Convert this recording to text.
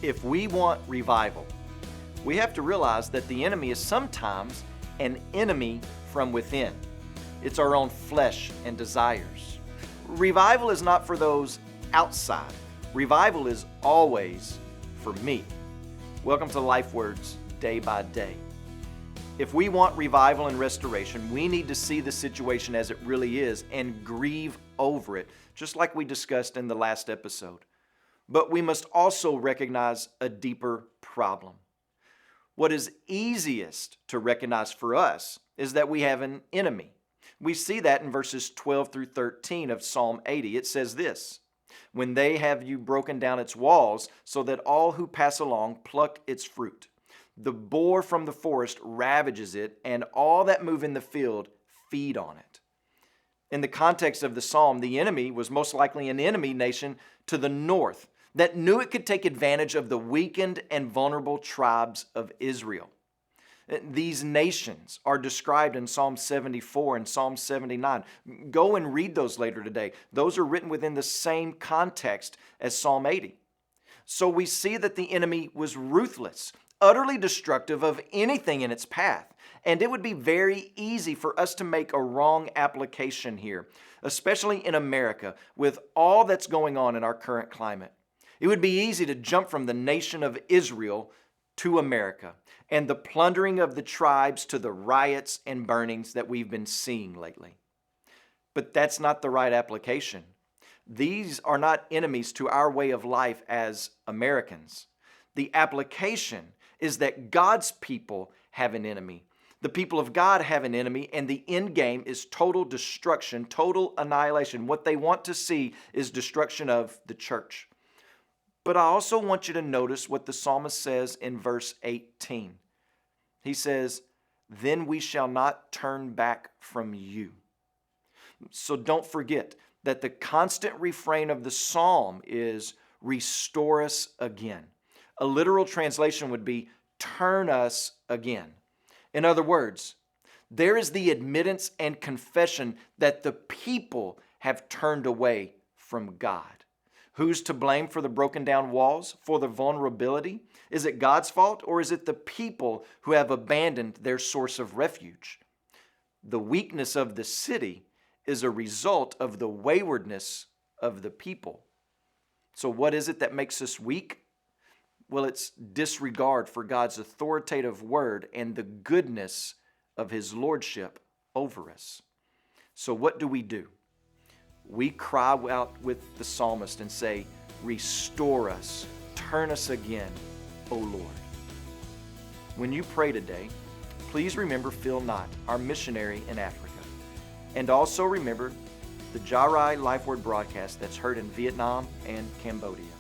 If we want revival, we have to realize that the enemy is sometimes an enemy from within. It's our own flesh and desires. Revival is not for those outside. Revival is always for me. Welcome to Life Words Day by Day. If we want revival and restoration, we need to see the situation as it really is and grieve over it, just like we discussed in the last episode. But we must also recognize a deeper problem. What is easiest to recognize for us is that we have an enemy. We see that in verses 12 through 13 of Psalm 80. It says this, "When they have you broken down its walls, so that all who pass along pluck its fruit. The boar from the forest ravages it, and all that move in the field feed on it." In the context of the psalm, the enemy was most likely an enemy nation to the north that knew it could take advantage of the weakened and vulnerable tribes of Israel. These nations are described in Psalm 74 and Psalm 79. Go and read those later today. Those are written within the same context as Psalm 80. So we see that the enemy was ruthless, utterly destructive of anything in its path. And it would be very easy for us to make a wrong application here, especially in America with all that's going on in our current climate. It would be easy to jump from the nation of Israel to America and the plundering of the tribes to the riots and burnings that we've been seeing lately. But that's not the right application. These are not enemies to our way of life as Americans. The application is that God's people have an enemy. The people of God have an enemy, and the end game is total destruction, total annihilation. What they want to see is destruction of the church. But I also want you to notice what the psalmist says in verse 18. He says, "Then we shall not turn back from you." So don't forget that the constant refrain of the psalm is "restore us again." A literal translation would be "turn us again." In other words, there is the admittance and confession that the people have turned away from God. Who's to blame for the broken down walls, for the vulnerability? Is it God's fault, or is it the people who have abandoned their source of refuge? The weakness of the city is a result of the waywardness of the people. So what is it that makes us weak? Well, it's disregard for God's authoritative word and the goodness of His lordship over us. So what do? We cry out with the psalmist and say, "Restore us, turn us again, O Lord." When you pray today, please remember Phil Knott, our missionary in Africa. And also remember the Jarai Life Word broadcast that's heard in Vietnam and Cambodia.